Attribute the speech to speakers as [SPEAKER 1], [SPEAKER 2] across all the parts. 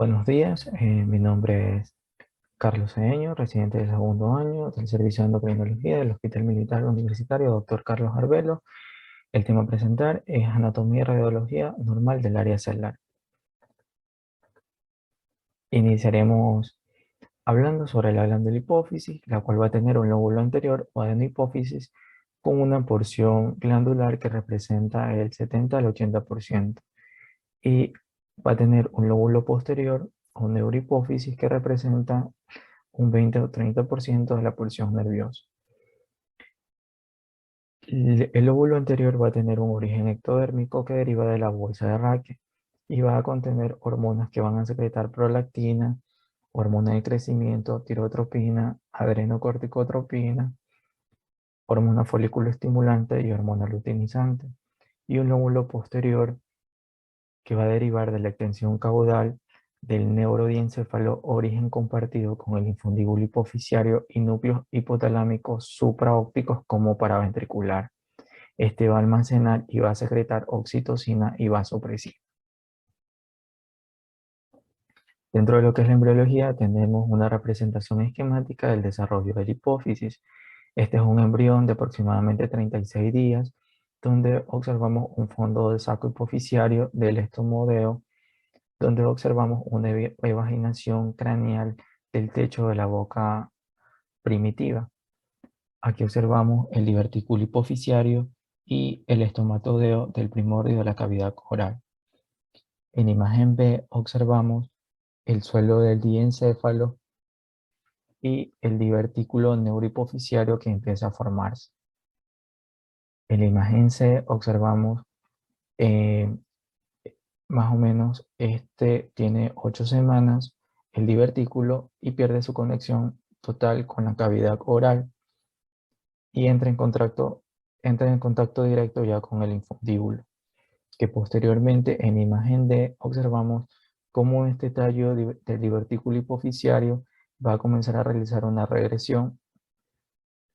[SPEAKER 1] Buenos días, mi nombre es Carlos Cedeño, residente del segundo año del Servicio de Endocrinología del Hospital Militar Universitario Dr. Carlos Arbelo. El tema a presentar es anatomía y radiología normal del área celular. Iniciaremos hablando sobre la glándula hipófisis, la cual va a tener un lóbulo anterior o adenohipófisis con una porción glandular que representa el 70 al 80% y va a tener un lóbulo posterior o neurohipófisis que representa un 20 o 30% de la porción nerviosa. El lóbulo anterior va a tener un origen ectodérmico que deriva de la bolsa de Raque y va a contener hormonas que van a secretar prolactina, hormona de crecimiento, tirotropina, adrenocorticotropina, hormona folículo estimulante y hormona luteinizante. Y un lóbulo posterior que va a derivar de la extensión caudal del neurodiéncefalo, origen compartido con el infundíbulo hipofisiario y núcleos hipotalámicos supraópticos como paraventricular. Este va a almacenar y va a secretar oxitocina y vasopresina. Dentro de lo que es la embriología, tenemos una representación esquemática del desarrollo de la hipófisis. Este es un embrión de aproximadamente 36 días, donde observamos un fondo de saco hipofisiario del estomodeo, donde observamos una evaginación craneal del techo de la boca primitiva. Aquí observamos el divertículo hipofisiario y el estomatodeo del primordio de la cavidad oral. En imagen B observamos el suelo del diencéfalo y el divertículo neurohipofisiario que empieza a formarse. En la imagen C observamos eh, más o menos este tiene 8 semanas el divertículo y pierde su conexión total con la cavidad oral y entra en contacto directo ya con el infundíbulo, que posteriormente en imagen D observamos cómo este tallo del divertículo hipofisiario va a comenzar a realizar una regresión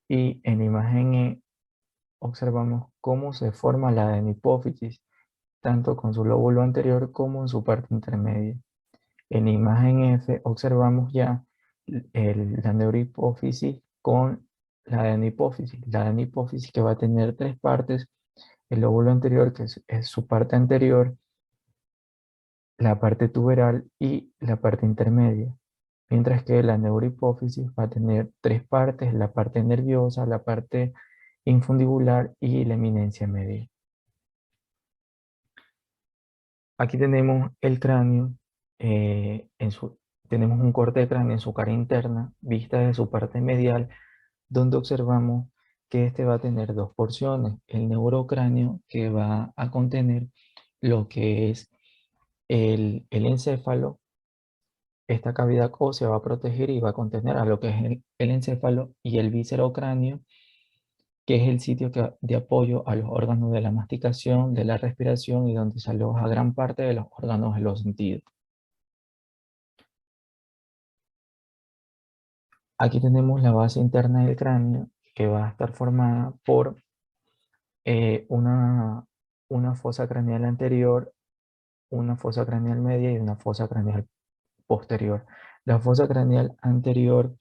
[SPEAKER 1] y en imagen E observamos cómo se forma la adenohipófisis, tanto con su lóbulo anterior como en su parte intermedia. En imagen F observamos ya la neurohipófisis con la adenohipófisis. La adenohipófisis que va a tener tres partes: el lóbulo anterior, que es su parte anterior, la parte tuberal y la parte intermedia. Mientras que la neurohipófisis va a tener tres partes: la parte nerviosa, la parte infundibular y la eminencia media. Aquí tenemos el cráneo, tenemos un corte de cráneo en su cara interna, vista de su parte medial, donde observamos que este va a tener dos porciones: el neurocráneo, que va a contener lo que es el encéfalo. Esta cavidad ósea va a proteger y va a contener a lo que es el encéfalo, y el viscerocráneo, que es el sitio de apoyo a los órganos de la masticación, de la respiración y donde se aloja gran parte de los órganos de los sentidos. Aquí tenemos la base interna del cráneo, que va a estar formada por eh, una, una fosa craneal anterior, una fosa craneal media y una fosa craneal posterior. La fosa craneal anterior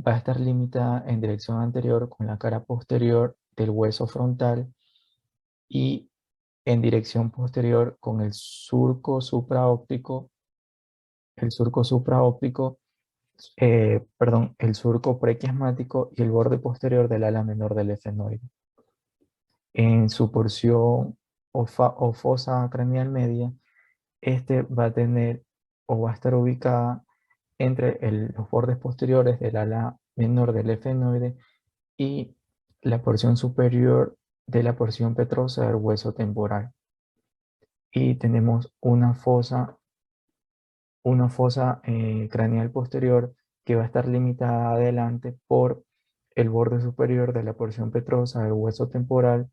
[SPEAKER 1] va a estar limitada en dirección anterior con la cara posterior del hueso frontal y en dirección posterior con el surco supraóptico, el surco prequiasmático y el borde posterior del ala menor del efenoide. En su porción o fosa craneal media, este va a tener o va a estar ubicada entre los bordes posteriores del ala menor del efenoide y la porción superior de la porción petrosa del hueso temporal. Y tenemos una fosa craneal posterior que va a estar limitada adelante por el borde superior de la porción petrosa del hueso temporal,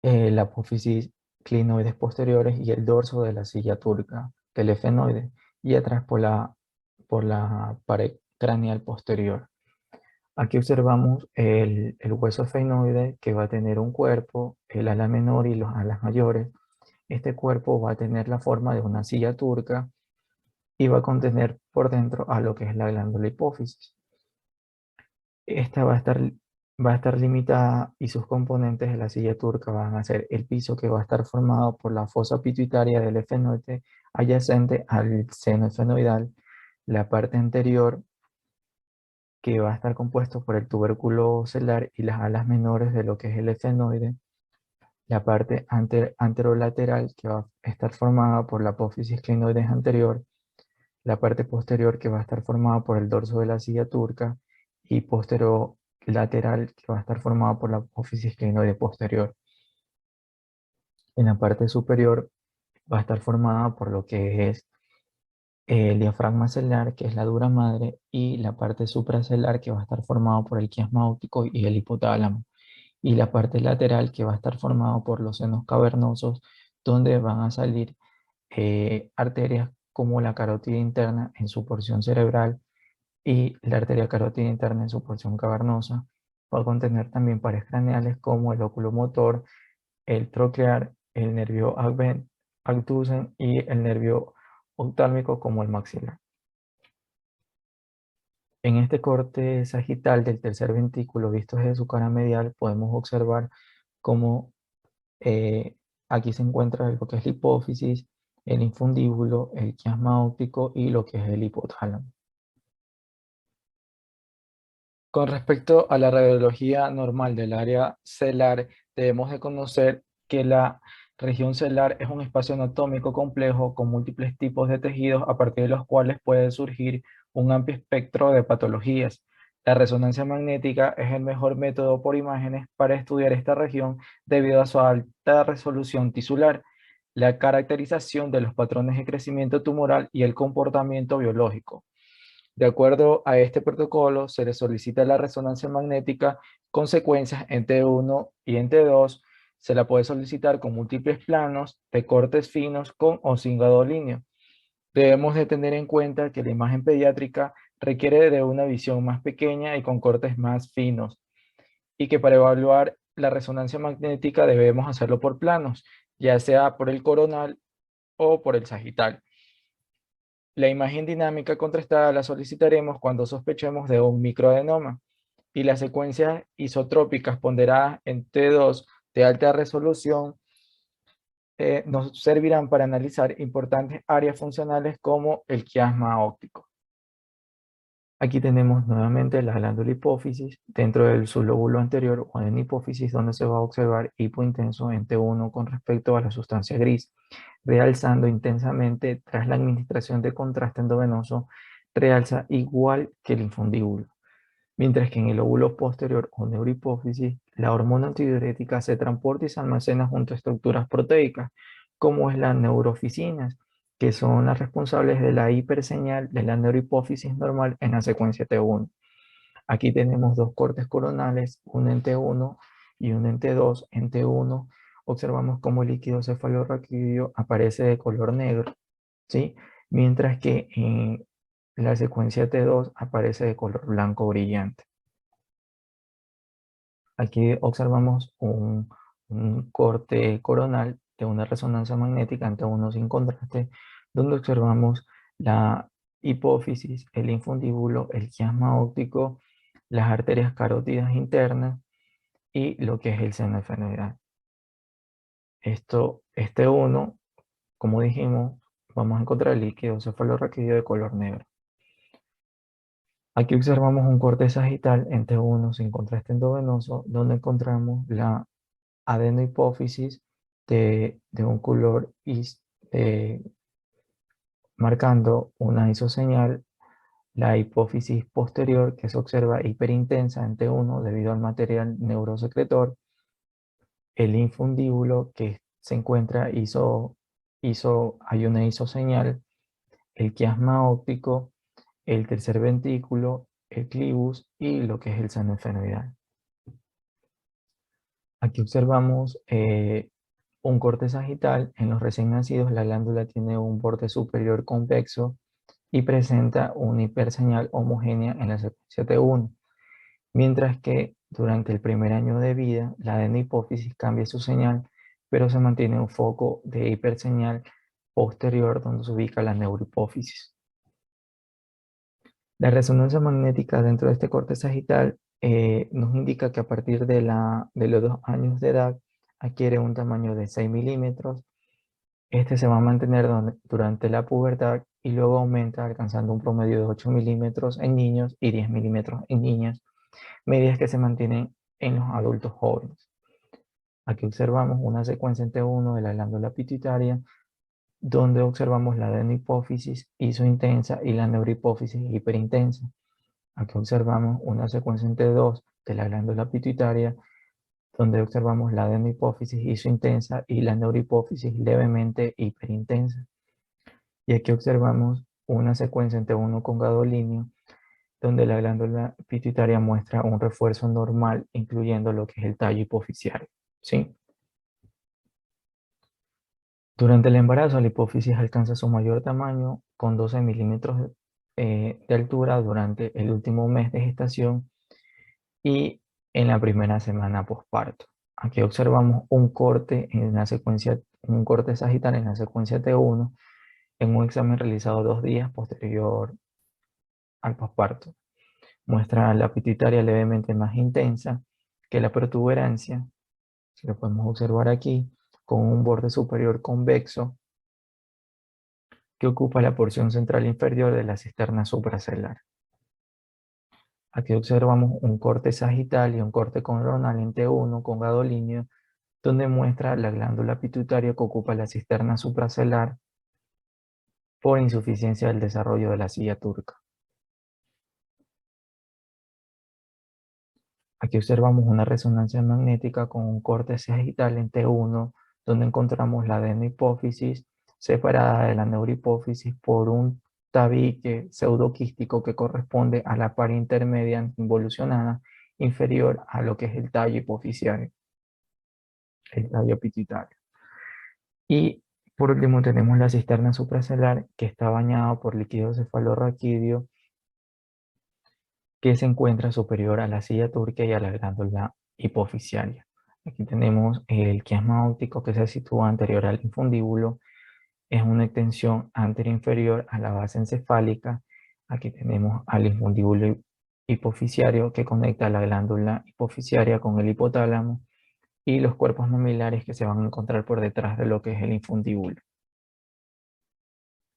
[SPEAKER 1] la apófisis clinoides posteriores y el dorso de la silla turca del efenoide, y atrás por la pared craneal posterior. Aquí observamos el hueso efenoide, que va a tener un cuerpo, el ala menor y los alas mayores, Este cuerpo va a tener la forma de una silla turca y va a contener por dentro a lo que es la glándula hipófisis. Esta va a estar limitada y sus componentes de la silla turca van a ser el piso que va a estar formado por la fosa pituitaria del efenoide adyacente al seno efenoidal, la parte anterior que va a estar compuesto por el tubérculo celular y las alas menores de lo que es el efenoide, la parte anterolateral que va a estar formada por la apófisis clinoides anterior, la parte posterior que va a estar formada por el dorso de la silla turca y posterior lateral que va a estar formada por la apófisis clinoide posterior. En la parte superior va a estar formada por lo que es el diafragma celular, que es la dura madre, y la parte supracelular que va a estar formada por el quiasma óptico y el hipotálamo, y la parte lateral que va a estar formada por los senos cavernosos, donde van a salir arterias como la carótida interna en su porción cerebral y la arteria carótida interna en su porción cavernosa. Va a contener también pares craneales como el oculomotor, el troclear, el nervio abducens y el nervio oftálmico como el maxilar. En este corte sagital del tercer ventrículo visto desde su cara medial podemos observar cómo aquí se encuentra lo que es la hipófisis, el infundíbulo, el quiasma óptico y lo que es el hipotálamo. Con respecto a la radiología normal del área celular, debemos de conocer que la región celular es un espacio anatómico complejo con múltiples tipos de tejidos a partir de los cuales puede surgir un amplio espectro de patologías. La resonancia magnética es el mejor método por imágenes para estudiar esta región debido a su alta resolución tisular, la caracterización de los patrones de crecimiento tumoral y el comportamiento biológico. De acuerdo a este protocolo, se le solicita la resonancia magnética con secuencias en T1 y en T2. Se la puede solicitar con múltiples planos de cortes finos con o sin gadolíneo. Debemos de tener en cuenta que la imagen pediátrica requiere de una visión más pequeña y con cortes más finos, y que para evaluar la resonancia magnética debemos hacerlo por planos, ya sea por el coronal o por el sagital. La imagen dinámica contrastada la solicitaremos cuando sospechemos de un microadenoma, y las secuencias isotrópicas ponderadas en T2 de alta resolución nos servirán para analizar importantes áreas funcionales como el quiasma óptico. Aquí tenemos nuevamente la glándula hipófisis dentro del sublóbulo anterior o en hipófisis, donde se va a observar hipointenso en T1 con respecto a la sustancia gris, realzando intensamente tras la administración de contraste endovenoso, realza igual que el infundíbulo. Mientras que en el lóbulo posterior o neurohipófisis, la hormona antidiurética se transporta y se almacena junto a estructuras proteicas, como es la neurofisinas, que son las responsables de la hiperseñal de la neurohipófisis normal en la secuencia T1. Aquí tenemos dos cortes coronales, uno en T1 y uno en T2. En T1 observamos cómo el líquido cefalorraquídeo aparece de color negro, ¿sí? Mientras que en la secuencia T2 aparece de color blanco brillante. Aquí observamos un corte coronal de una resonancia magnética ante uno sin contraste, donde observamos la hipófisis, el infundíbulo, el quiasma óptico, las arterias carótidas internas y lo que es el seno efenoidal. Este uno, como dijimos, vamos a encontrar el líquido cefalorraquídeo de color negro. Aquí observamos un corte sagital entre uno sin contraste endovenoso, donde encontramos la adenohipófisis de un color marcando una isoseñal, la hipófisis posterior que se observa hiperintensa en T1 debido al material neurosecretor, el infundíbulo que se encuentra hay una isoseñal, el quiasma óptico, el tercer ventrículo, el clivus y lo que es el seno efenoidal. Aquí observamos un corte sagital. En los recién nacidos la glándula tiene un borde superior convexo y presenta una hiperseñal homogénea en la secuencia T1, mientras que durante el primer año de vida la adenohipófisis cambia su señal pero se mantiene un foco de hiperseñal posterior donde se ubica la neurohipófisis. La resonancia magnética dentro de este corte sagital nos indica que a partir de los 2 años de edad adquiere un tamaño de 6 milímetros. Este se va a mantener durante la pubertad y luego aumenta alcanzando un promedio de 8 milímetros en niños y 10 milímetros en niñas, medidas que se mantienen en los adultos jóvenes. Aquí observamos una secuencia en T1 de la glándula pituitaria, donde observamos la adenohipófisis isointensa y la neurohipófisis hiperintensa. Aquí observamos una secuencia en T2 de la glándula pituitaria, donde observamos la adenohipófisis isointensa y la neurohipófisis levemente hiperintensa. Y aquí observamos una secuencia en T1 con gadolinio, donde la glándula pituitaria muestra un refuerzo normal, incluyendo lo que es el tallo hipoficiario, ¿sí? Durante el embarazo, la hipófisis alcanza su mayor tamaño con 12 milímetros de altura durante el último mes de gestación y en la primera semana posparto. Aquí observamos un corte en la secuencia, un corte sagital en la secuencia T1 en un examen realizado 2 días posterior al posparto. Muestra la pituitaria levemente más intensa que la protuberancia, si lo podemos observar aquí, con un borde superior convexo que ocupa la porción central inferior de la cisterna supracelular. Aquí observamos un corte sagital y un corte coronal en T1 con gadolinio, donde muestra la glándula pituitaria que ocupa la cisterna supracelular por insuficiencia del desarrollo de la silla turca. Aquí observamos una resonancia magnética con un corte sagital en T1, donde encontramos la adenohipófisis separada de la neurohipófisis por un tabique pseudoquístico que corresponde a la par intermedia involucionada inferior a lo que es el tallo hipoficiario, el tallo pituitario. Y por último tenemos la cisterna supracelular que está bañada por líquido cefalorraquídeo que se encuentra superior a la silla turca y a la glándula hipoficiaria. Aquí tenemos el quiasma óptico que se sitúa anterior al infundíbulo, es una extensión anterior-inferior a la base encefálica. Aquí tenemos al infundíbulo hipoficiario que conecta la glándula hipoficiaria con el hipotálamo y los cuerpos mamilares que se van a encontrar por detrás de lo que es el infundíbulo.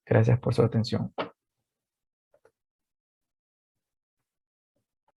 [SPEAKER 1] Gracias por su atención.